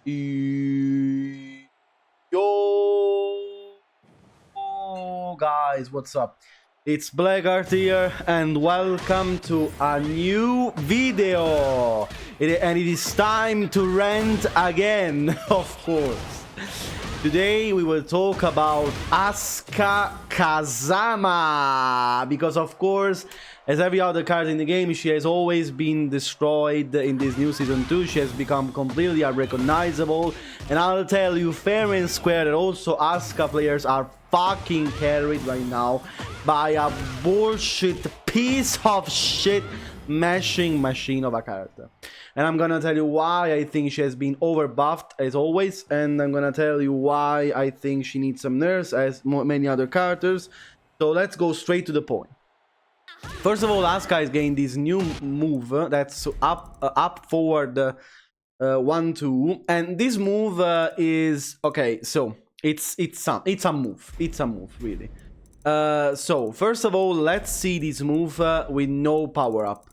Yo, guys, what's up? It's Blackheart here, and welcome to a new video. And it is time to rant again, of course. Today we will talk about Asuka Kazama, because of course, as every other card in the game, she has always been destroyed in this new season 2. She has become completely unrecognizable, and I'll tell you fair and square that also Asuka players are fucking carried right now by a bullshit piece of shit mashing machine of a character. And I'm gonna tell you why I think she has been overbuffed as always, and I'm gonna tell you why I think she needs some nerfs as many other characters. So let's go straight to the point. First of all, Asuka has gained this new move that's up forward 1-2, and this move is okay. So it's a move really. So first of all, let's see this move with no power up.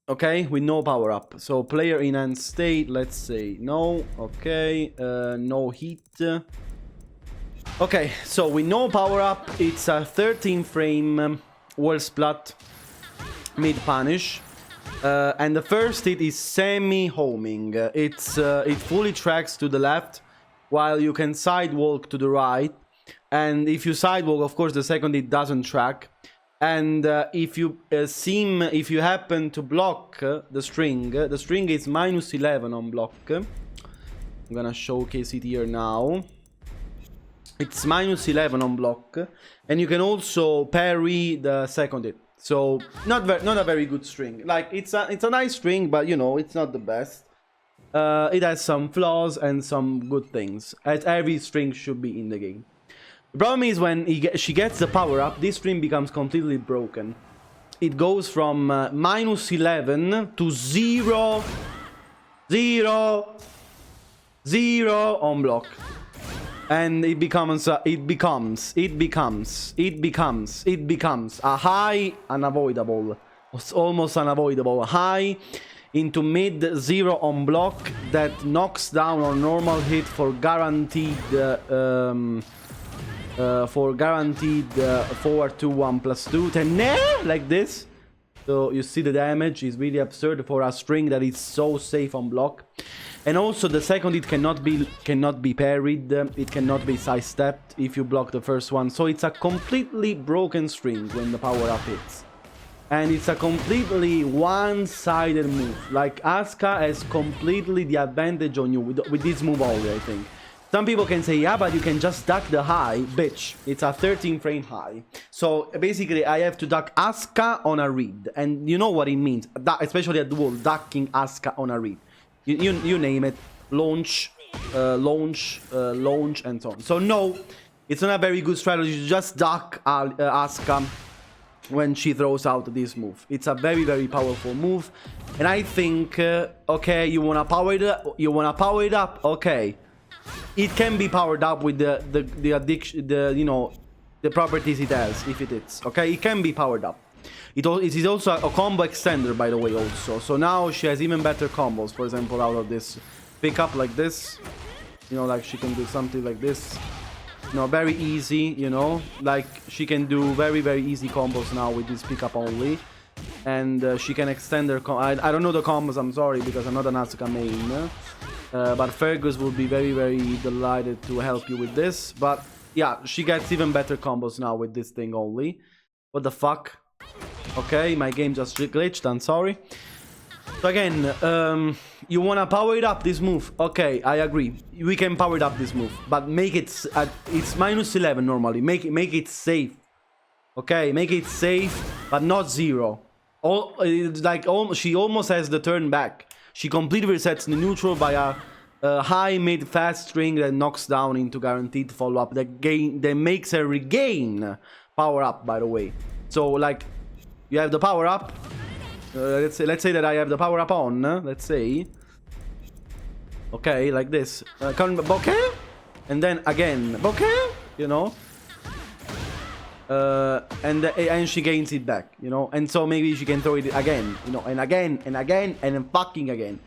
Okay, with no power up. So player in end state, let's say no. Okay, no heat. Okay, so with no power up, it's a 13 frame wall splat mid punish, and the first hit is semi homing. It fully tracks to the left, while you can sidewalk to the right. And if you sidewalk, of course, the second hit doesn't track. And if you happen to block the string is -11 on block. I'm gonna showcase it here now. It's -11 on block, and you can also parry the second hit. So not a very good string. Like it's a nice string, but you know it's not the best. It has some flaws and some good things, as every string should be in the game. The problem is when she gets the power up, this string becomes completely broken. It goes from -11 to 0, 0, 0 on block. And it becomes a high unavoidable, almost unavoidable high into mid 0 on block that knocks down on normal hit for guaranteed 4-2-1 +2 10 like this. So you see the damage is really absurd for a string that is so safe on block. And also the second hit cannot be parried, it cannot be sidestepped if you block the first one. So it's a completely broken string when the power up hits. And it's a completely one-sided move. Like Asuka has completely the advantage on you with this move only, I think. Some people can say, yeah, but you can just duck the high. Bitch, it's a 13 frame high. So basically, I have to duck Asuka on a read. And you know what it means, especially at duel, ducking Asuka on a read. You name it, launch, launch, and so on. So no, it's not a very good strategy to just duck Asuka when she throws out this move. It's a very, very powerful move. And I think, okay, you wanna power it up, okay. It can be powered up with the addiction, you know, the properties it has if it is. Okay, it can be powered up. It is also a combo extender, by the way, also. So now she has even better combos. For example, out of this pickup like this, you know, like she can do something like this. You know, very easy. You know, like she can do very, very easy combos now with this pickup only. And she can extend her I don't know the combos, I'm sorry, because I'm not an Asuka main. But Fergus will be very, very delighted to help you with this. But yeah, she gets even better combos now with this thing only. What the fuck? Okay, my game just glitched, I'm sorry. So again, you wanna power it up, this move. Okay, I agree. We can power it up, this move. But make it... it's -11 normally. Make it safe. Okay, make it safe, but not 0. She almost has the turn back. She completely resets the neutral by a high mid fast string that knocks down into guaranteed follow up. That makes her regain power up, by the way. So like, you have the power up. Let's say that I have the power up on. Let's say. Okay, like this. Bokeh, and then again bokeh. You know. And she gains it back, you know, and so maybe she can throw it again, you know, and again and again and then fucking again.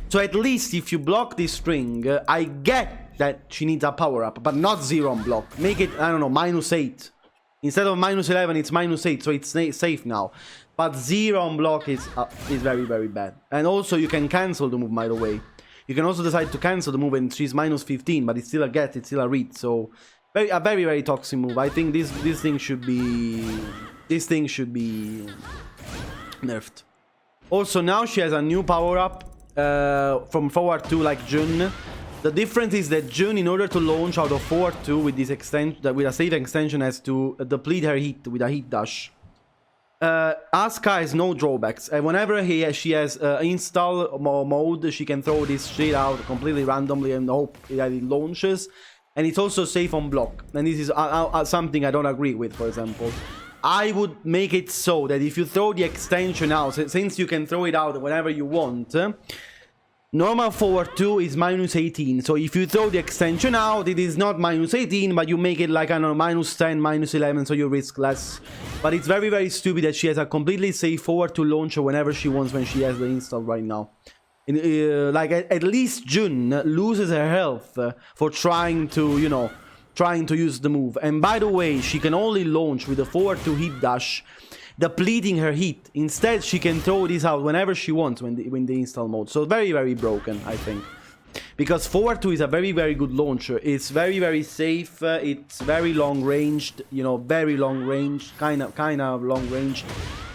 So at least if you block this string, I get that she needs a power up, but not 0 on block. Make it, I don't know, -8. Instead of -11, it's -8, so it's safe now. But 0 on block is very, very bad. And also you can cancel the move, by the way. You can also decide to cancel the move and she's -15, but it's still a get, it's still a read. So a very, very toxic move. I think this thing should be nerfed. Also now she has a new power up from forward 2 like Jun. The difference is that Jun, in order to launch out of forward 2 with this extension, with a safe extension, has to deplete her heat with a heat dash. Asuka has no drawbacks, and whenever she has install mode, she can throw this shit out completely randomly and hope that it launches. And it's also safe on block, and this is something I don't agree with. For example, I would make it so that if you throw the extension out, since you can throw it out whenever you want, normal forward 2 is -18. So if you throw the extension out, it is not -18, but you make it like, I don't know, -10, -11, so you risk less. But it's very, very stupid that she has a completely safe forward 2 launcher whenever she wants when she has the install right now. Like, at least Jun loses her health for trying to, you know, use the move. And by the way, she can only launch with a forward 2 heat dash, depleting her heat. Instead, she can throw this out whenever she wants when the install mode. So very, very broken, I think. Because forward 2 is a very, very good launcher. It's very, very safe. It's very long ranged, you know, very long range, kind of long range.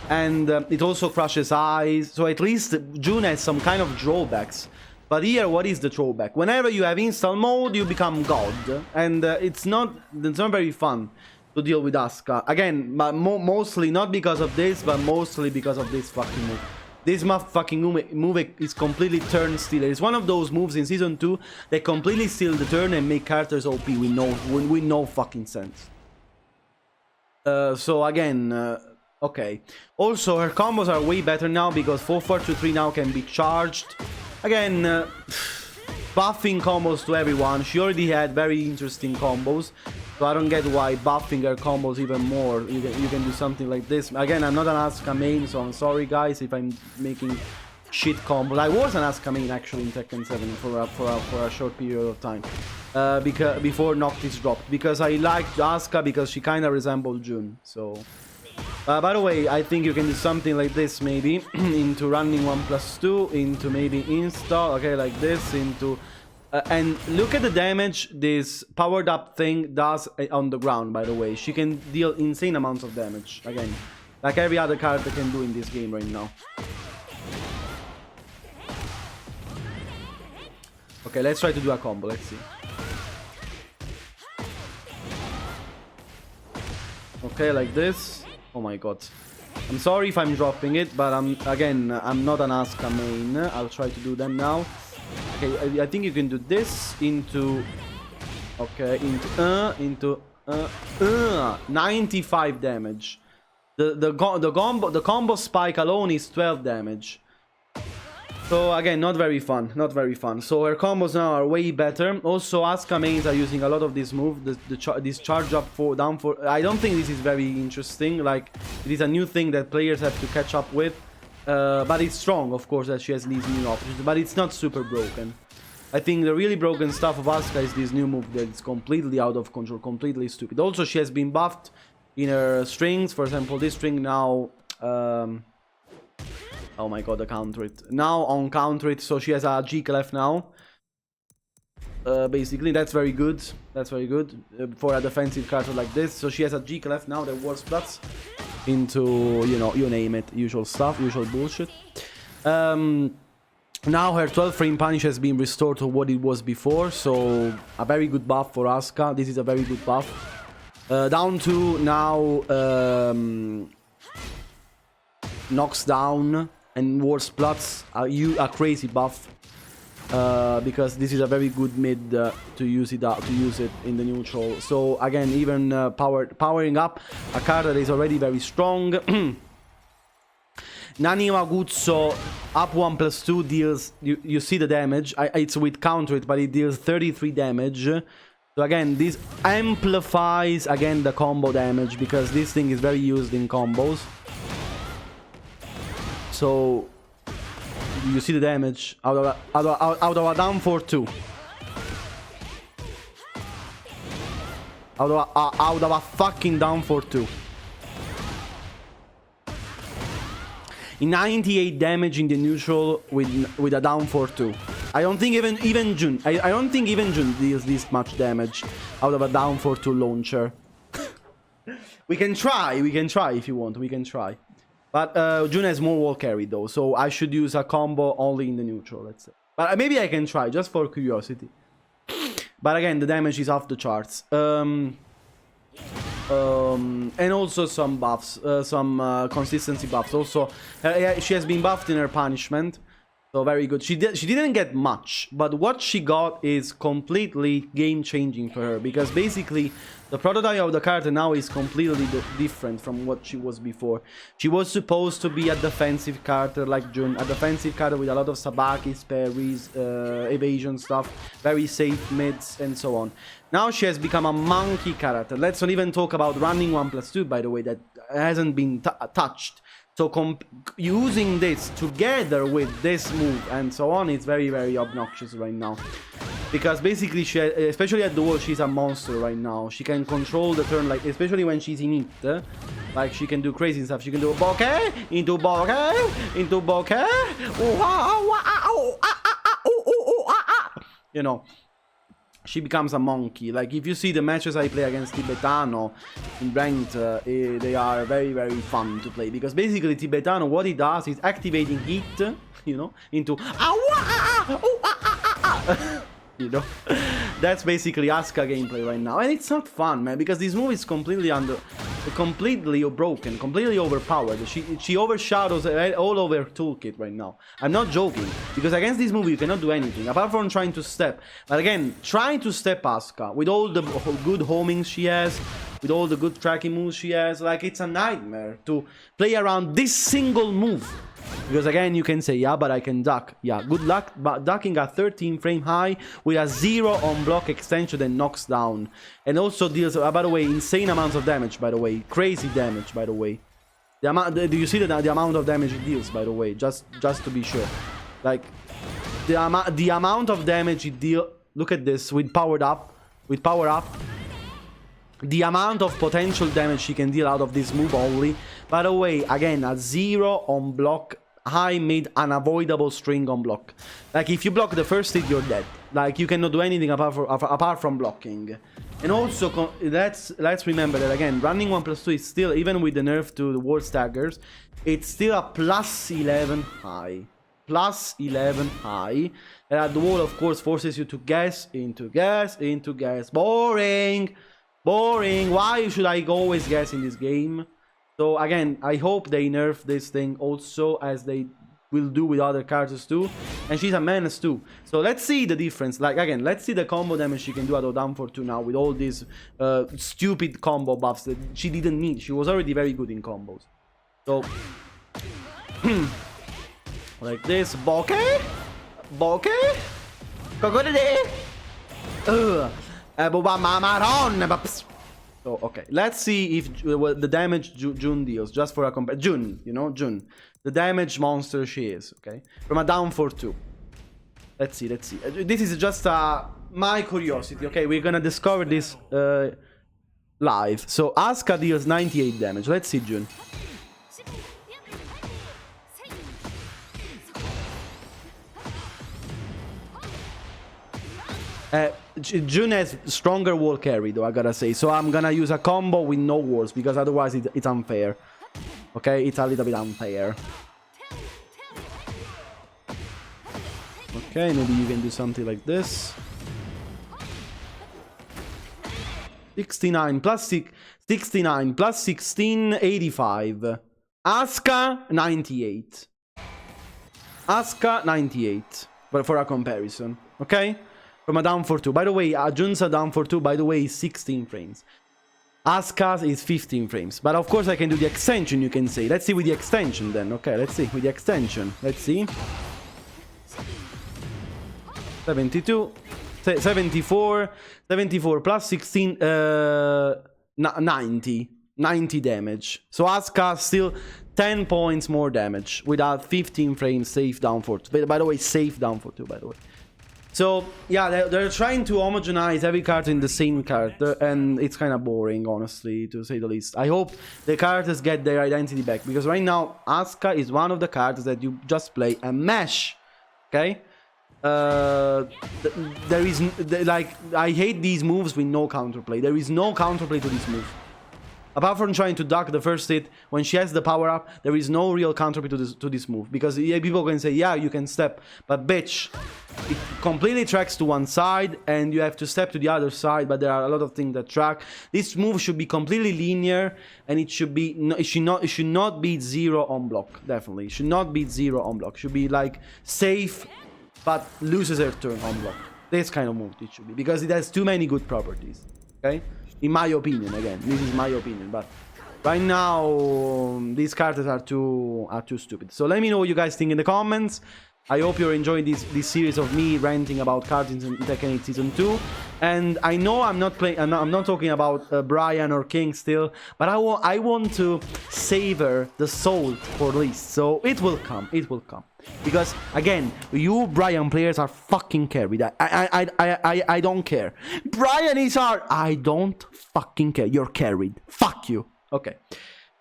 And it also crushes eyes. So at least Jun has some kind of drawbacks. But here, what is the drawback? Whenever you have install mode, you become God. And it's not very fun to deal with Asuka. Again, but mostly not because of this, but mostly because of this fucking move. This fucking move is completely turn stealer. It's one of those moves in Season 2 that completely steal the turn and make characters OP with no fucking sense. So again, okay. Also, her combos are way better now because 4-4-2-3 now can be charged. Again, buffing combos to everyone. She already had very interesting combos. So I don't get why buffing her combos even more. You can do something like this. Again, I'm not an Asuka main, so I'm sorry guys if I'm making shit combos. I was an Asuka main actually in Tekken 7 for a short period of time. Because before Noctis dropped. Because I liked Asuka because she kind of resembled Jun. So... by the way, I think you can do something like this maybe. Into running 1+2, into maybe install, okay, like this, into... and look at the damage this powered up thing does on the ground, by the way. She can deal insane amounts of damage, again. Like every other character can do in this game right now. Okay, let's try to do a combo, let's see. Okay, like this. Oh my god. I'm sorry if I'm dropping it, but I'm not an Asuka main. I'll try to do them now. Okay, I think you can do this into... Okay, into 95 damage. The combo spike alone is 12 damage. So again, not very fun, not very fun. So her combos now are way better. Also, Asuka mains are using a lot of this move, this charge up for down for. I don't think this is very interesting. Like, it is a new thing that players have to catch up with. But it's strong, of course, that she has these new options. But it's not super broken. I think the really broken stuff of Asuka is this new move that is completely out of control, completely stupid. Also, she has been buffed in her strings. For example, this string now. Oh my god, the counter it. Now on counter it, so she has a G clef now. Basically, that's very good. That's very good for a defensive character like this. So she has a G clef now that works plus into, you know, you name it, usual stuff, usual bullshit. Now her 12 frame punish has been restored to what it was before, so a very good buff for Asuka. This is a very good buff. Down to now knocks down and Wars Plus, a crazy buff, because this is a very good mid to use it in the neutral. So again, even powering up a card that is already very strong. Nani Maguzzo up 1+2 deals, you see the damage. It's with counter it, but it deals 33 damage. So again, this amplifies again the combo damage because this thing is very used in combos. So You see the damage out of a down 4-2. Out of a fucking down 4-2. 98 damage in the neutral with a down 4-2. I don't think even Jun. I don't think even Jun deals this much damage out of a down 4-2 launcher. We can try if you want. We can try. But Jun has more wall carry though, so I should use a combo only in the neutral, let's say. But maybe I can try just for curiosity. But again, the damage is off the charts. And also some buffs, some consistency buffs. Also, she has been buffed in her punishment, so very good. She didn't get much, but what she got is completely game-changing for her, because basically the prototype of the character now is completely different from what she was before. She was supposed to be a defensive character like Jun, a defensive character with a lot of sabakis, parries, evasion stuff, very safe mids, and so on. Now she has become a monkey character. Let's not even talk about running 1+2, by the way, that hasn't been touched. So using this together with this move and so on, it's very, very obnoxious right now. Because basically, she, especially at the wall, she's a monster right now. She can control the turn, like, especially when she's in it. Like, she can do crazy stuff. She can do bokeh, into bokeh, into bokeh. You know. She becomes a monkey. Like, if you see the matches I play against Tibetano in Rant, they are very, very fun to play. Because basically, Tibetano, what he does is activating heat, you know, into... You know, that's basically Asuka gameplay right now, and it's not fun, man, because this move is completely broken, completely overpowered. She overshadows all over her toolkit right now. I'm not joking, because against this move you cannot do anything apart from trying to step. But again, trying to step Asuka with all the good homings she has, with all the good tracking moves she has, like, it's a nightmare to play around this single move. Because again, you can say, yeah, but I can duck. Yeah, good luck but ducking a 13 frame high with a 0 on block extension that knocks down. And also deals, by the way, insane amounts of damage, by the way. Crazy damage, by the way. Do you see the amount of damage it deals, by the way? Just to be sure. Like, the amount of damage it deals... Look at this, with power up. The amount of potential damage she can deal out of this move only. By the way, again, a 0 on block, high, mid, unavoidable string on block. Like, if you block the first hit, you're dead. Like, you cannot do anything apart from blocking. And also, let's remember that, again, running 1+2 is still, even with the nerf to the wall staggers, it's still a +11 high. +11 high. And at the wall, of course, forces you to guess into guess into guess. Boring! Boring. Why should I always guess in this game? So again, I hope they nerf this thing also, as they will do with other characters too. And she's a menace too. So let's see the difference. Like, again, let's see the combo damage she can do out of down 4-2 now with all these stupid combo buffs that she didn't need. She was already very good in combos. So like this. Bokeh? Bokeh? Ugh. So, okay, let's see if the damage Jun deals, just for a Jun, you know, Jun, the damage monster she is, okay, from a down 4-2. Let's see. This is just my curiosity, okay? We're gonna discover this live. So Asuka deals 98 damage. Let's see Jun. Jun has stronger wall carry though, I gotta say. So I'm gonna use a combo with no walls, because otherwise it's unfair. Okay, it's a little bit unfair. Okay, maybe you can do something like this. 69 plus 6, 69 plus 16, 85. Asuka, 98. Asuka, 98. But for a comparison, okay? From a down 4-2. By the way, Jun's down 4-2, by the way, is 16 frames. Asuka is 15 frames. But of course I can do the extension, you can say. Let's see with the extension then. Okay, let's see with the extension. Let's see. 72, 74, 74 plus 16, 90 damage. So Asuka still 10 points more damage without 15 frames safe down for 2. By the way, safe down for 2, by the way. So, yeah, they're trying to homogenize every character in the same character, and it's kind of boring, honestly, to say the least. I hope the characters get their identity back, because right now, Asuka is one of the characters that you just play and mash, okay? There is, like, I hate these moves with no counterplay. There is no counterplay to this move. Apart from trying to duck the first hit, when she has the power up, there is no real counterplay to this move. Because yeah, people can say, yeah, you can step, but bitch, it completely tracks to one side, and you have to step to the other side, but there are a lot of things that track. This move should be completely linear, and it should be, it should not beat 0 on block, definitely. It should not beat 0 on block. It should be like safe, but loses her turn on block. This kind of move it should be, because it has too many good properties, okay? In my opinion, again, this is my opinion, but right now these characters are too stupid. So let me know what you guys think in the comments. I hope you're enjoying this series of me ranting about cards in Tekken 8 Season 2. And I know I'm not talking about Brian or King still, but I want to savor the soul for least. So it will come, because again, you Brian players are fucking carried. I don't care. Brian is hard. I don't fucking care. You're carried. Fuck you. Okay,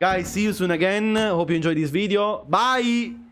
guys, see you soon again. Hope you enjoyed this video. Bye.